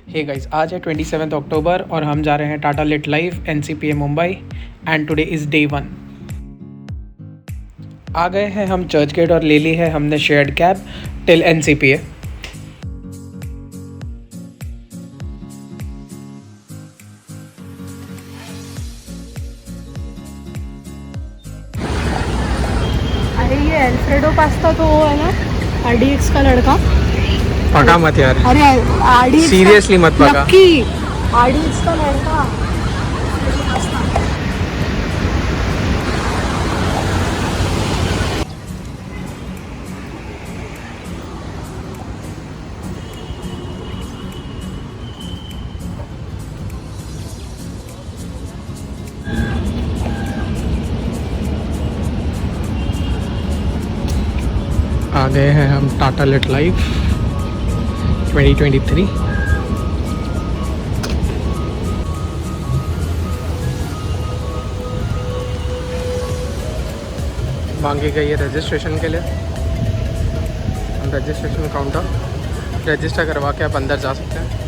Hey guys, आज है 27 अक्टूबर और हम जा रहे हैं Tata lit live NCPA Mumbai and today is day 1। आ गए हैं हम चर्च गेट और ले ली है हमने शेयर्ड कैब टिल NCPA। अरे ये अल्फ्रेडो पास्ता तो वो है ना, RDX का लड़का। पका मत यार, अरे RDX सीरियसली मत पका। लक्की RDX का लड़का। आ गए हैं हम टाटा लिट लाइव 2023। मांगी गई है रजिस्ट्रेशन के लिए। हम रजिस्ट्रेशन काउंटर रजिस्टर करवा के आप अंदर जा सकते हैं।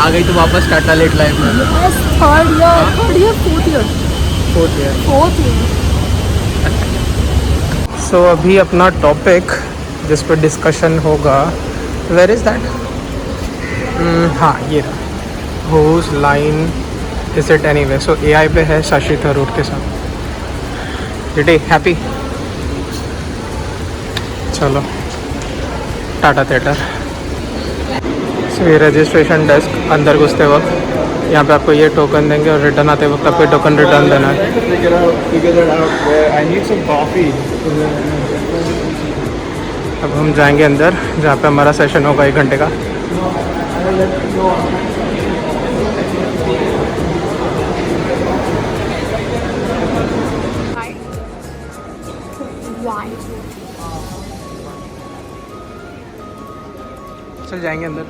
आ गई तो वापस टाटा लिट लाइव में। Third year fourth year. Fourth so अभी अपना टॉपिक जिस पर डिस्कशन होगा, वेयर इज़ दैट, हाँ ये रहा, whose line is it anyway. So AI पे है शशि थरूर के साथ। डिटे हैप्पी। चलो टाटा थिएटर। सो ये रजिस्ट्रेशन डेस्क, अंदर घुसते वक्त यहाँ पे आपको ये टोकन देंगे और रिटर्न आते वक्त आपको टोकन रिटर्न देना है। अब हम जाएंगे अंदर जहाँ पे हमारा सेशन होगा 1 घंटे का। चल जाएंगे अंदर।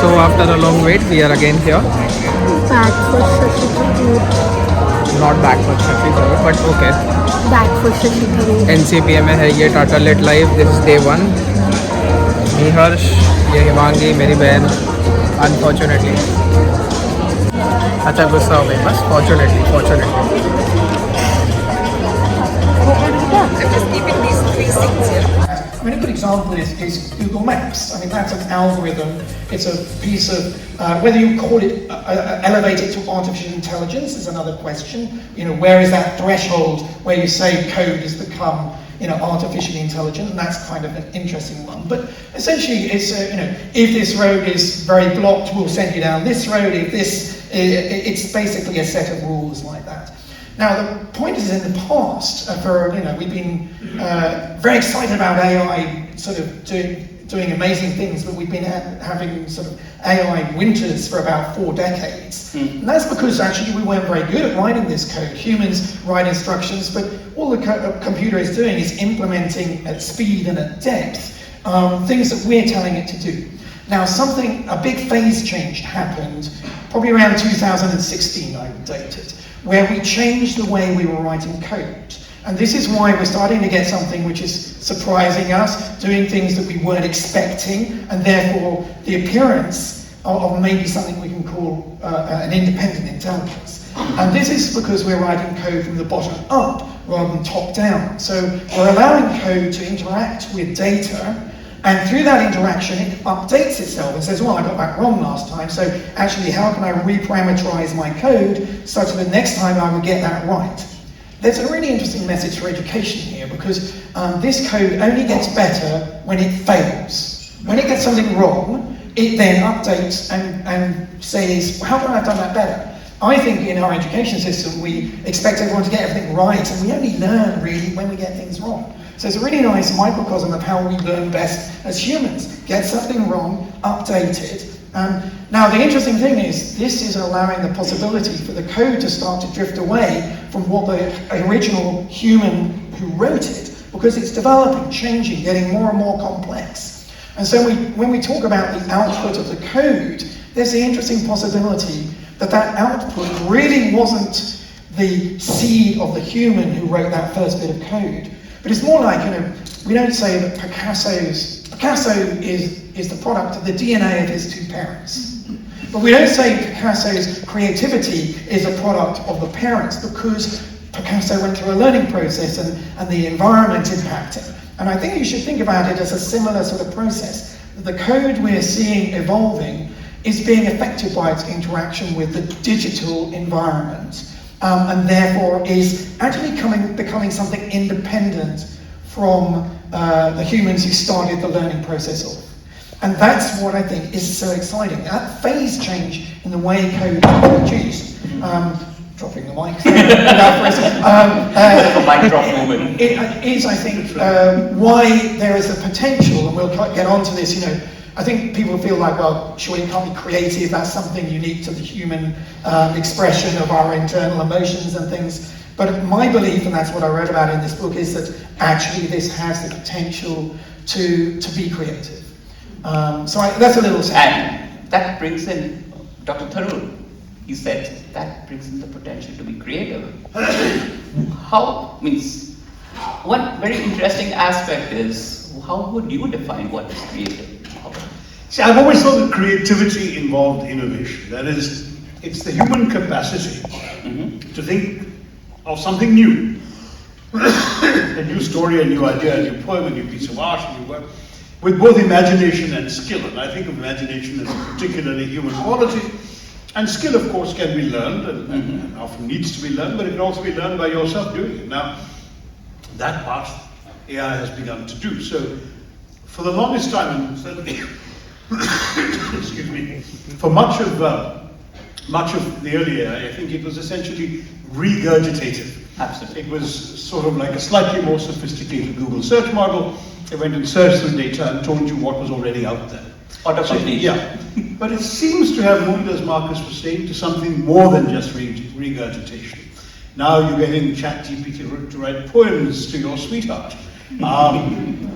So after a long wait, we are again here. Back for Sashi Tharoor. Not back for Sashi Tharoor, but okay. Back for Sashi Tharoor. NCPA में है ये Tata lit live. This is day 1। Me Harsh, ये हिमांगी मेरी बहन। Unfortunately अच्छा गुस्सा हो गई बस। Fortunately I mean, a good example is Google Maps. I mean, that's an algorithm. It's a piece of, whether you call it, elevate it to artificial intelligence is another question. You know, where is that threshold where you say code has become, artificially intelligent? And that's kind of an interesting one. But essentially, it's, if this road is very blocked, we'll send you down this road. If this, it's basically a set of rules like that. Now, the point is, in the past, we've been very excited about AI sort of doing amazing things, but we've been having sort of AI winters for about 4 decades. And that's because actually we weren't very good at writing this code. Humans write instructions, but all the computer is doing is implementing at speed and at depth things that we're telling it to do. Now, a big phase change happened probably around 2016, I would date it, where we changed the way we were writing code. And this is why we're starting to get something which is surprising us, doing things that we weren't expecting, and therefore the appearance of maybe something we can call an independent intelligence. And this is because we're writing code from the bottom up rather than top down. So we're allowing code to interact with data, and through that interaction it updates itself and says, well, I got that wrong last time, so actually how can I reparameterize my code such that next time I will get that right? there's a really interesting message for education here, because this code only gets better when it fails. When it gets something wrong, it then updates and says, well, how can I have done that better? I think in our education system, we expect everyone to get everything right, and we only learn really when we get things wrong. So it's a really nice microcosm of how we learn best as humans. Get something wrong, update it. Now the interesting thing is, this is allowing the possibility for the code to start to drift away from what the original human who wrote it, because it's developing, changing, getting more and more complex. And so when we talk about the output of the code, there's the interesting possibility that that output really wasn't the seed of the human who wrote that first bit of code. But it's more like, we don't say that Picasso is the product of the DNA of his two parents. But we don't say Picasso's creativity is a product of the parents, because Picasso went through a learning process and the environment impacted. And I think you should think about it as a similar sort of process. The code we're seeing evolving is being affected by its interaction with the digital environment, and therefore is actually becoming something independent from the humans who started the learning process off. And that's what I think is so exciting. That phase change in the way code is produced. Dropping the mic. Mic drop moment. It is, I think, why there is a potential, and we'll get onto this, I think people feel like, well, surely it can't be creative, that's something unique to the human expression of our internal emotions and things. But my belief, and that's what I wrote about in this book, is that actually this has the potential to be creative. So that's a little sad. And that brings in Dr. Tharoor. He said that brings in the potential to be creative. One very interesting aspect is, how would you define what is creative? See, I've always thought that creativity involved innovation. That is, it's the human capacity to think of something new. A new story, a new idea, a new poem, a new piece of art, a new work, with both imagination and skill. And I think of imagination as a particularly human quality. And skill, of course, can be learned and often needs to be learned, but it can also be learned by yourself doing it. Now, that part AI has begun to do. So, for the longest time, and certainly, excuse me, for much of the early AI, I think it was essentially regurgitative. Absolutely. It was sort of like a slightly more sophisticated Google search model. It went and searched through data and told you what was already out there. Yeah, but it seems to have moved, as Marcus was saying, to something more than just regurgitation. Now you're getting ChatGPT to write poems to your sweetheart,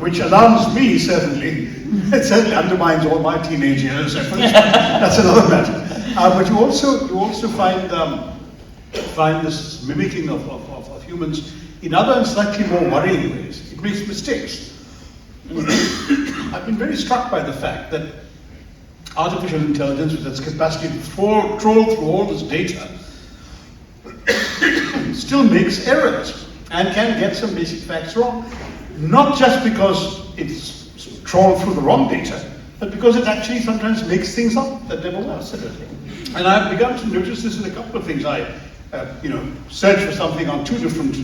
which alarms me, certainly. It certainly undermines all my teenage years. That's another matter. But you also find this mimicking of humans in other and slightly more worrying ways. It makes mistakes. I've been very struck by the fact that artificial intelligence, with its capacity to troll through all this data, still makes errors and can get some basic facts wrong. Not just because it's trolled through the wrong data, but because it actually sometimes makes things up that never were. Absolutely. And I've begun to notice this in a couple of things. I, searched for something on two different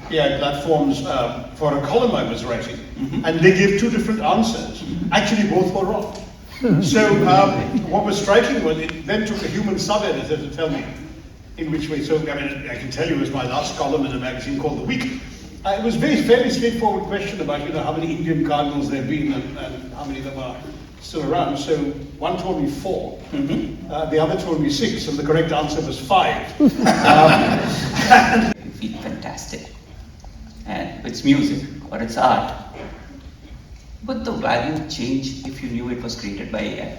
AI platforms for a column I was writing, and they gave two different answers. Actually, both were wrong. So what was striking was it then took a human sub-editor to tell me in which way. So I can tell you, it was my last column in a magazine called The Week. It was a fairly straightforward question about how many Indian cardinals there have been and how many of them are still around. So one told me 4, the other told me 6, and the correct answer was 5. You feel fantastic, and it's music or it's art. Would the value change if you knew it was created by AI?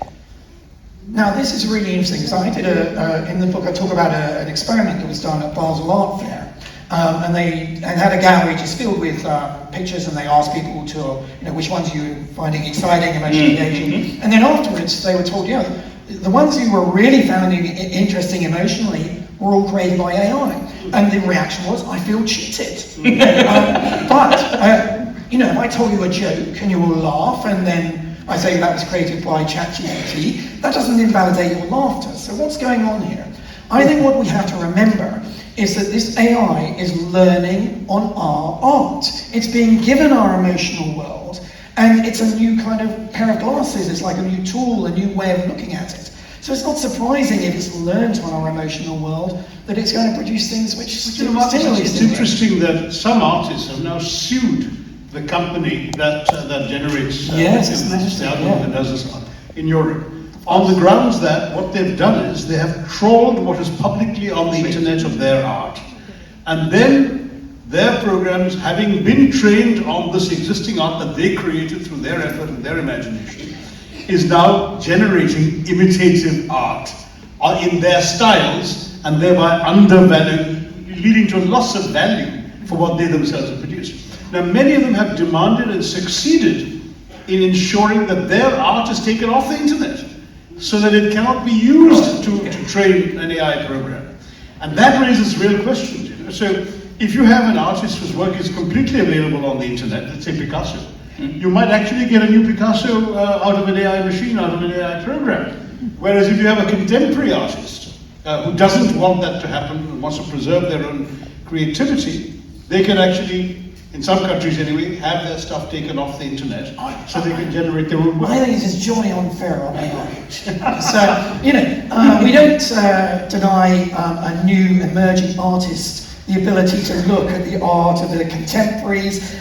Now this is really interesting, because I did in the book I talk about an experiment that was done at Basel Art Fair. And they had a gallery just filled with pictures, and they asked people to, which ones you were finding exciting, emotionally engaging. And then afterwards they were told, the ones you were really finding interesting emotionally were all created by AI. And the reaction was, I feel cheated. But if I told you a joke and you all laugh, and then I say that was created by ChatGPT, that doesn't invalidate your laughter. So what's going on here? I think what we have to remember is that this AI is learning on our art. It's being given our emotional world, and it's a new kind of pair of glasses. It's like a new tool, a new way of looking at it. So it's not surprising if it's learned on our emotional world that it's going to produce things which stimulate. It's interesting that some artists have now sued the company that generates the album that does this art in Europe, on the grounds that what they've done is they have trawled what is publicly on the internet of their art, and then their programs, having been trained on this existing art that they created through their effort and their imagination, is now generating imitative art in their styles, and thereby undervaluing, leading to a loss of value for what they themselves have produced. Now, many of them have demanded and succeeded in ensuring that their art is taken off the internet, so that it cannot be used to train an AI program. And that raises real questions. You know? So if you have an artist whose work is completely available on the internet, let's say Picasso, you might actually get a new Picasso out of an AI machine, out of an AI program. Whereas if you have a contemporary artist who doesn't want that to happen, and wants to preserve their own creativity, they can actually, in some countries anyway, have their stuff taken off the internet so they can generate their own work. I think it's jolly unfair on AI. So, we don't deny a new emerging artist the ability to look at the art of the contemporaries,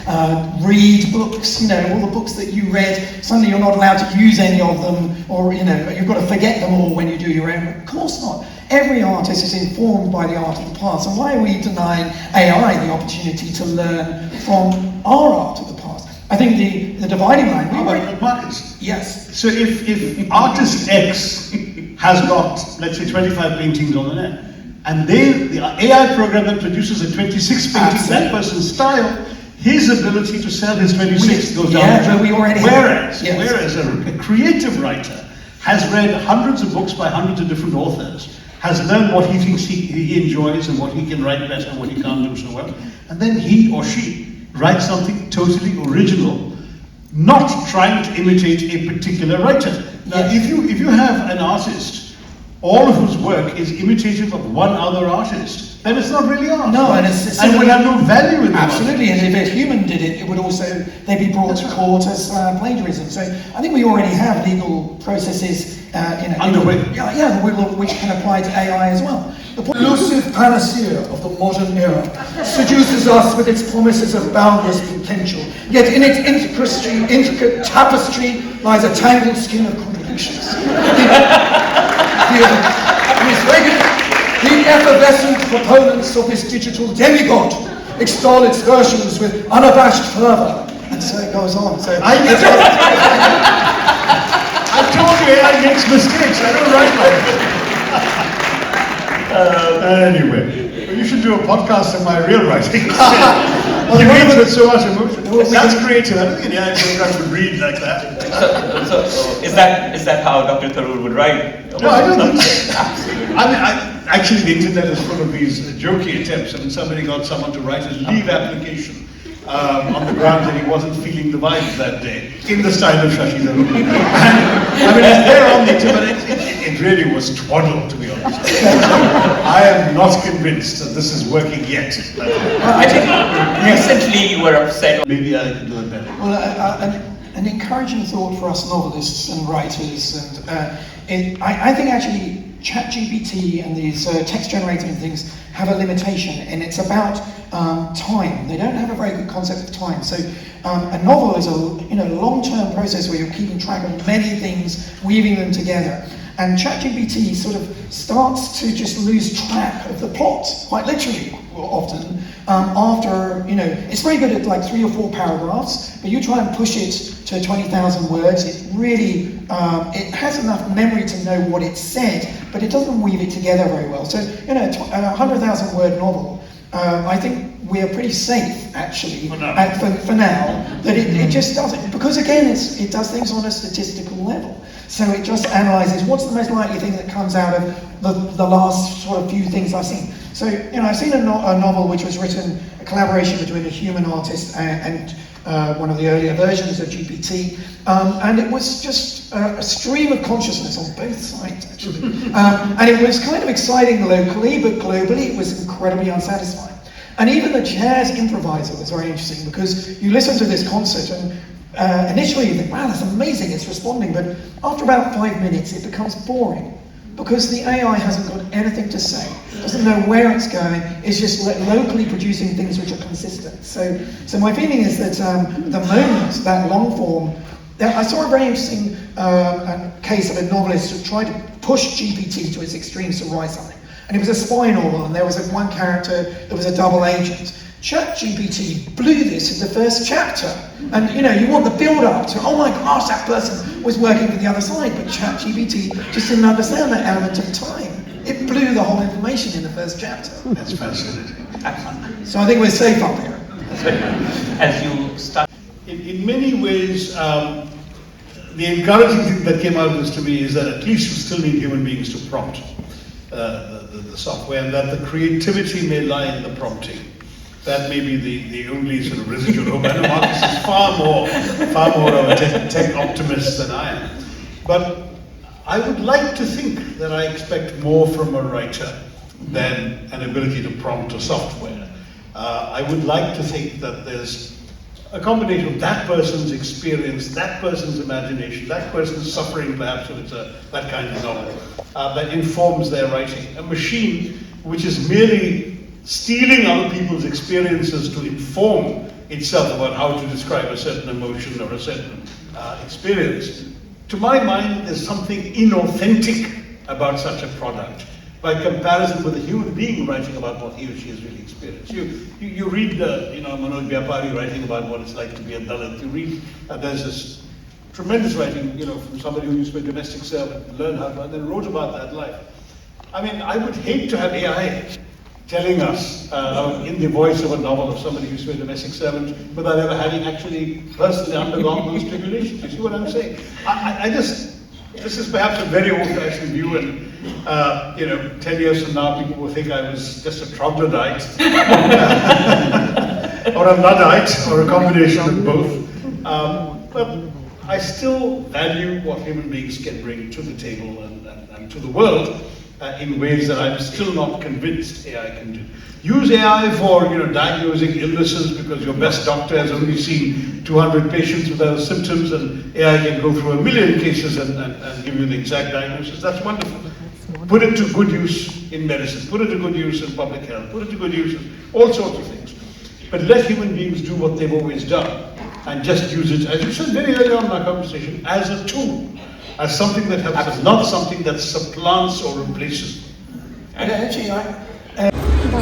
read books, all the books that you read. Suddenly you're not allowed to use any of them, or you've got to forget them all when you do your own. Of course not. Every artist is informed by the art of the past, and why are we denying AI the opportunity to learn from our art of the past? I think the dividing line... Marcus. Yes. So if artist X has got, let's say, 25 paintings on the net, and the AI program that produces a 26 painting, that person's style, his ability to sell his 26 goes down. Whereas a creative writer has read hundreds of books by hundreds of different authors, has learned what he thinks he enjoys and what he can write better and what he can't do so well, and then he or she writes something totally original, not trying to imitate a particular writer. Now, if you have an artist all of whose work is imitative of one other artist, then it's not really art. No, and it would have no value in the absolutely, and if a human did it, it would also, they'd be brought to court as plagiarism. So I think we already have legal processes underway. Which can apply to AI as well. The elusive panacea of the modern era seduces us with its promises of boundless potential, yet in its intricate tapestry lies a tangled skein of contradictions. The effervescent proponents of this digital demigod extol its versions with unabashed fervour, and so it goes on. So I told you AI makes mistakes. I don't write like it. Anyway, you should do a podcast on my real writing. You read with so much emotion. That's creative. I don't think an AI program would read like that. So is that how Dr. Tharoor would write? No, I don't think so. Actually, the internet is full of these jokey attempts. I mean, somebody got someone to write a leave application on the grounds that he wasn't feeling the vibes that day, in the style of Sashi Tharoor. I mean, it's there on the internet. It really was twaddle, to be honest. I am not convinced that this is working yet. I think recently you were upset. Maybe I can do it better. Well, an encouraging thought for us novelists and writers, and I think actually ChatGPT and these text generating things have a limitation, and it's about time. They don't have a very good concept of time. So a novel is a long-term process where you're keeping track of many things, weaving them together. And ChatGPT sort of starts to just lose track of the plot, quite literally, often, after, it's very good at like 3 or 4 paragraphs, but you try and push it to 20,000 words, it really, it has enough memory to know what it said, but it doesn't weave it together very well. So, a 100,000 word novel, I think we're pretty safe, actually, for now, that it just does it. Because again, it does things on a statistical level. So it just analyses what's the most likely thing that comes out of the last sort of few things I've seen. So, I've seen a novel which was written, a collaboration between a human artist and one of the earlier versions of GPT, and it was just a stream of consciousness on both sides, actually. And it was kind of exciting locally, but globally it was incredibly unsatisfying. And even the jazz improviser was very interesting, because you listen to this concert and initially you think, wow, that's amazing, it's responding, but after about 5 minutes it becomes boring. Because the AI hasn't got anything to say, doesn't know where it's going, it's just locally producing things which are consistent. So my feeling is that at the moment, that long form, I saw a very interesting case of a novelist who tried to push GPT to its extremes to write something. And it was a spy novel, and there was one character that was a double agent. ChatGPT blew this in the first chapter. And you want the build up to, oh my gosh, that person was working for the other side, but ChatGPT just didn't understand that element of time. It blew the whole information in the first chapter. That's fascinating. So I think we're safe up here. As you start. In many ways, the encouraging thing that came out of this to me is that at least you still need human beings to prompt the software, and that the creativity may lie in the prompting. That may be the only sort of residual hope. I know Marcus is far more of a tech optimist than I am. But I would like to think that I expect more from a writer than an ability to prompt a software. I would like to think that there's a combination of that person's experience, that person's imagination, that person's suffering, perhaps if it's that kind of novel, that informs their writing. A machine which is merely stealing other people's experiences to inform itself about how to describe a certain emotion or a certain experience. To my mind, there's something inauthentic about such a product by comparison with a human being writing about what he or she has really experienced. You read, Manoj Vyapari writing about what it's like to be a Dalit. You read, there's this tremendous writing, from somebody who used to be a domestic servant, learned how to, and then wrote about that life. I mean, I would hate to have AI telling us in the voice of a novel of somebody who's been a domestic servant without ever having actually personally undergone those tribulations. You see what I'm saying? This is perhaps a very old-fashioned view, and 10 years from now people will think I was just a troglodyte or a Luddite or a combination of both. But I still value what human beings can bring to the table and to the world in ways that I'm still not convinced AI can do. Use AI for diagnosing illnesses because your best doctor has only seen 200 patients without symptoms, and AI can go through 1 million cases and give you the exact diagnosis. That's wonderful. Put it to good use in medicine, put it to good use in public health, put it to good use in all sorts of things. But let human beings do what they've always done and just use it, as you said very early on in our conversation, as a tool. As something that helps us, not something that supplants or replaces.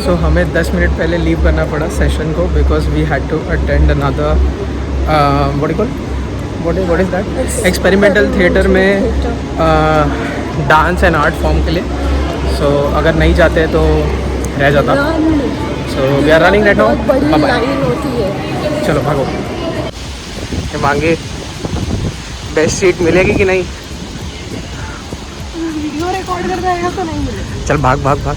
So हमें 10 minute पहले leave करना पड़ा session को because we had to attend another what is that experimental theater में dance and art form के लिए. So अगर नहीं जाते तो रह जाता. So we are running right now. चलो भागो. ये मांगे बेस्ट सीट मिलेगी कि नहीं. वीडियो रिकॉर्ड कर रहेगा तो नहीं मिलेगा. चल भाग भाग भाग.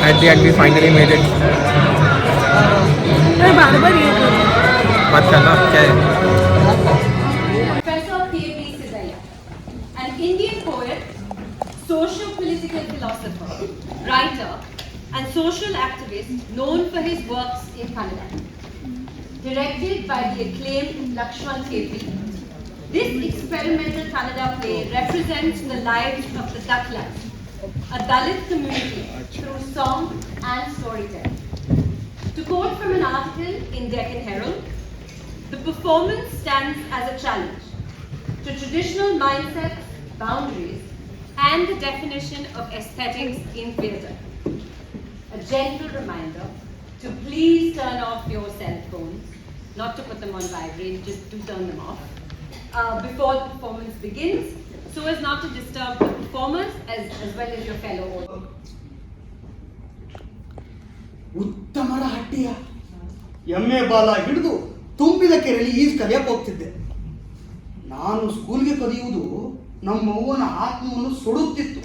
At the end we finally made it. मैं बार-बार ये कर रही बात करना क्या है? Professor K.B. Sidaya, an Indian poet, socio-political philosopher, writer, and social activist known for his works in Kannada. Directed by the acclaimed Lakshman K.B., this experimental Kannada play represents the lives of the Daklakatha, a Dalit community through song and storytelling. To quote from an article in Deccan Herald, the performance stands as a challenge to traditional mindsets, boundaries, and the definition of aesthetics in theatre. a gentle reminder to please turn off your cell phones, not to put them on vibrate, just to turn them off, before the performance begins, so as not to disturb the performers as well as your fellow audience. ಉತ್ತಮರ ಹಟ್ಟಿಯ ಎಮ್ಮೆ ಬಾಲ ಹಿಡಿದು ತುಂಬಿದ ಕೆರೆಯಲ್ಲಿ ಈಜು ಕಲಿಯಕ್ಕೆ ಹೋಗ್ತಿದ್ದೆ. ನಾನು ಸ್ಕೂಲ್ಗೆ ಕಲಿಯುವುದು ನಮ್ಮವ್ವನ ಆತ್ಮವನ್ನು ಸುಡುತ್ತಿತ್ತು.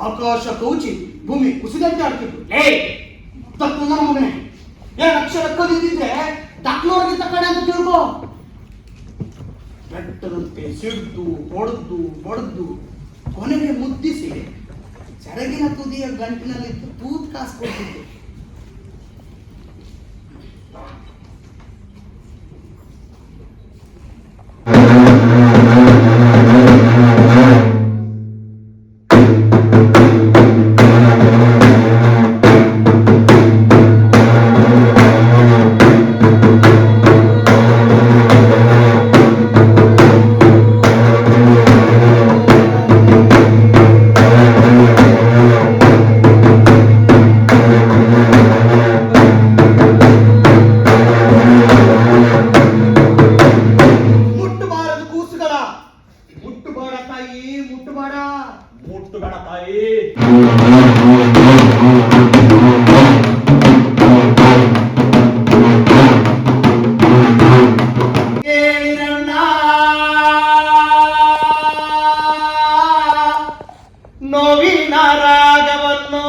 ಆಕಾಶ ಕೌಚಿ ಭೂಮಿ ಕುಸಿದಂತೆ ಆಡ್ತಿತ್ತು. ತಪ್ಪು ನನ್ನ ಮಗನೇ, ಏನ್ ಅಕ್ಷರ ಕಲಿತಿದ್ರೆ ದಾಖಲೋರ್ಗಿಂತ ಕಡೆ ಅಂತ ತಿಳ್ಕೋ. ಬೆಟ್ಟದಂತೆ ಸಿಡ್ದು ಹೊಡೆದು ಬಡ್ದು ಕೊನೆಗೆ ಮುದ್ದಿಸಿ ಸೆರಗಿನ ತುದಿಯ ಗಂಟಿನಲ್ಲಿದ್ದು ತೂತ್ ಕಾಸು ಕೊಡ್ತಿದ್ದೆ. ನೋವಿನ ರಾಗವನ್ನು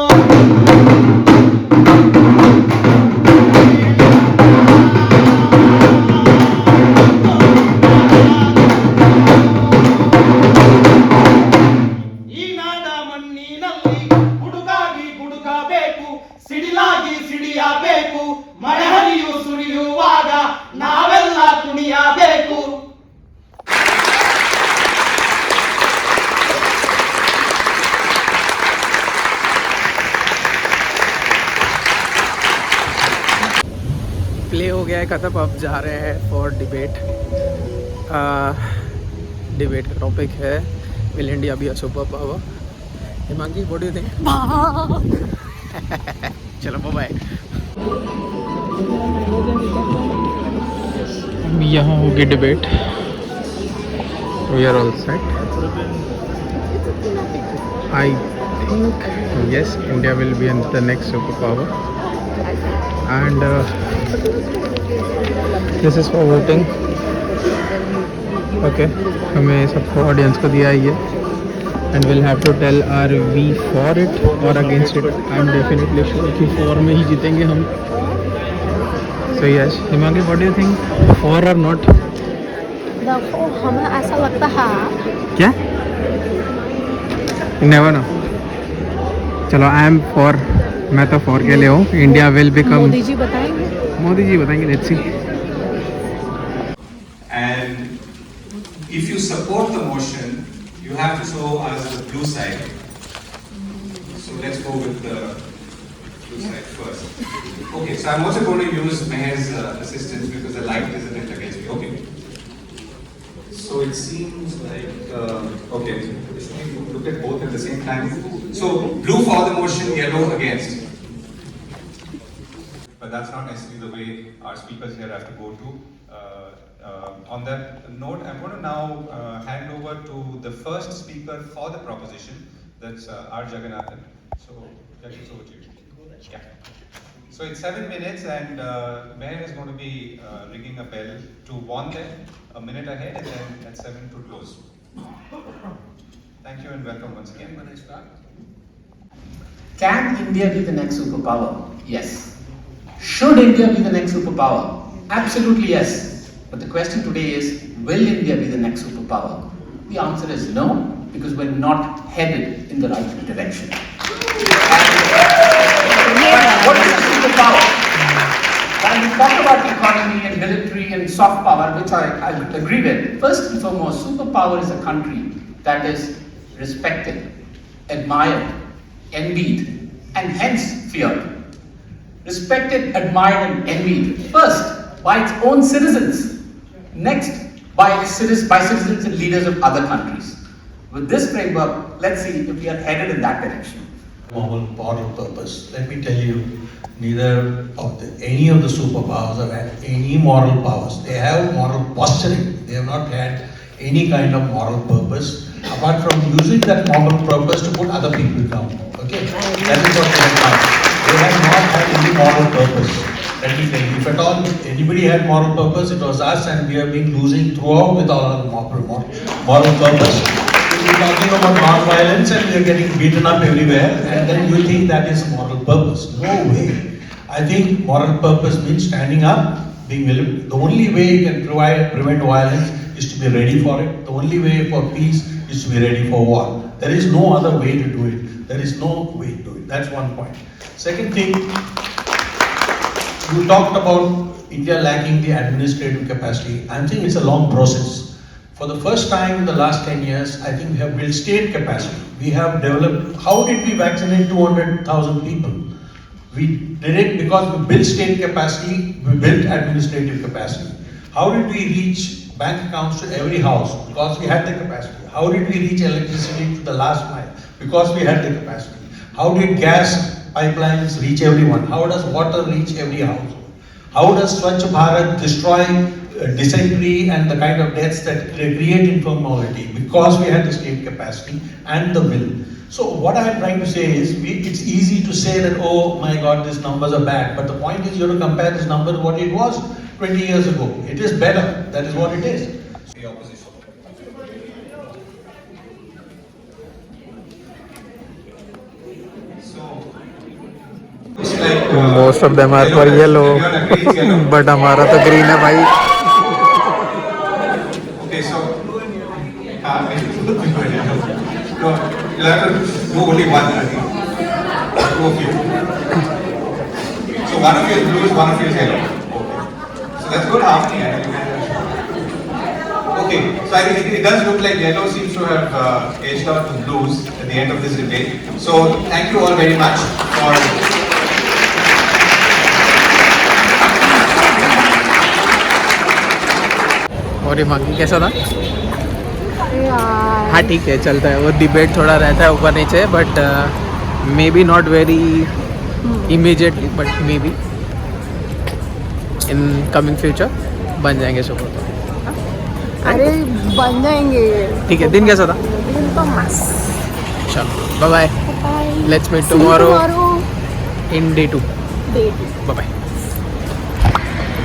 ಈ ನಾಡ ಮಣ್ಣಿನಲ್ಲಿ ಗುಡುಗಾಗಿ ಗುಡುಗಬೇಕು, ಸಿಡಿಲಾಗಿ ಸಿಡಿಯಬೇಕು, ಮಳೆ ಹನಿಯು ಸುರಿಯುವಾಗ ನಾವೆಲ್ಲ ಕುಣಿಯಬೇಕು. प्ले हो गया है खत्म. अब जा रहे हैं फॉर डिबेट. डिबेट का टॉपिक है will India be a super power. Himangi what do you think? चलो बाय. यहाँ होगी debate. We are all set. I think yes, India will be the next superpower. And this is for voting. Okay, हमें सबको audience को दिया है and we'll have to tell are we for it or against it. I'm definitely sure कि for में ही जीतेंगे हम. So yes, Himangi, what do you think? For or not? देखो हमें ऐसा लगता है. क्या? Never know. चलो आई एम फॉर. मैं तो फॉर के लिए हूँ. India will become. Modi ji बताएंगे. मोदी जी बताएंगे. Let's see. And if you support the motion, you have to show us the blue side. So let's go with the blue side first. Okay, so I'm also going to use Meher's assistance because the light is a bit against me. Okay. So it seems like, okay, should we look at both at the same time? So blue for the motion, yellow against. But that's not necessarily the way our speakers here have to go to. On that note, I'm going to now hand over to the first speaker for the proposition. That's R. Jagannathan. So, Jagan, it's over to you. Yeah. So it's 7 minutes, and Mayor is going to be ringing a bell to warn them a minute ahead, and then at 7 to close. Thank you and welcome once again. When I start. Can India be the next superpower? Yes. Should India be the next superpower? Absolutely yes. But the question today is, will India be the next superpower? The answer is no, because we're not headed in the right direction. What is a superpower? When we talk about economy and military and soft power, which I agree with, first and foremost, superpower is a country that is respected, admired, envied, and hence feared. Respected, admired, and envied, first by its own citizens, next by citizens and leaders of other countries. With this framework, let's see if we are headed in that direction. moral purpose. Let me tell you, neither of any of the superpowers have had any moral powers. They have moral posturing. They have not had any kind of moral purpose, apart from using that moral purpose to put other people down. Okay? That is what they have done. They have not had any moral purpose. Let me tell you, if at all anybody had moral purpose, it was us, and we have been losing throughout with our moral purpose. We're talking about non-violence and we're getting beaten up everywhere, and then you think that is moral purpose. No way. I think moral purpose means standing up, being willing. The only way you can prevent violence is to be ready for it. The only way for peace is to be ready for war. There is no other way to do it. There is no way to do it. That's one point. Second thing, you talked about India lacking the administrative capacity. I think it's a long process. For the first time in the last 10 years, I think we have built state capacity. We have developed, how did we vaccinate 200,000 people? We did it because we built state capacity, we built administrative capacity. How did we reach bank accounts to every house? Because we had the capacity. How did we reach electricity to the last mile? Because we had the capacity. How did gas pipelines reach everyone? How does water reach every household? How does Swachh Bharat destroy dysentery and the kind of deaths that create informality? Because we had the state capacity and the will. So what I am trying to say is, it's easy to say that, oh my God, these numbers are bad. But the point is, you have to compare this number to what it was 20 years ago. It is better. That is what it is. The opposition. It's like, Most of them are for yellow, everyone agrees yellow. but हमारा तो green है भाई. Okay, so no, you'll have to do only one, I think. Two of you. So one of you is blue, one of you is yellow. Okay. So that's good harmony. Okay, so I think it does look like yellow seems to have edged out to blues at the end of this debate. So thank you all very much for. और ये monkey कैसा था? हाँ ठीक है, चलता है. वो डिबेट थोड़ा रहता है ऊपर नीचे, but may be not very immediately, but may be in coming future बन जाएंगे सुपर पावर. अरे बन जाएंगे. ठीक है. दिन कैसा था? दिन तो मस्त. चलो bye bye. Bye. Let's meet tomorrow in day 2. Bye bye.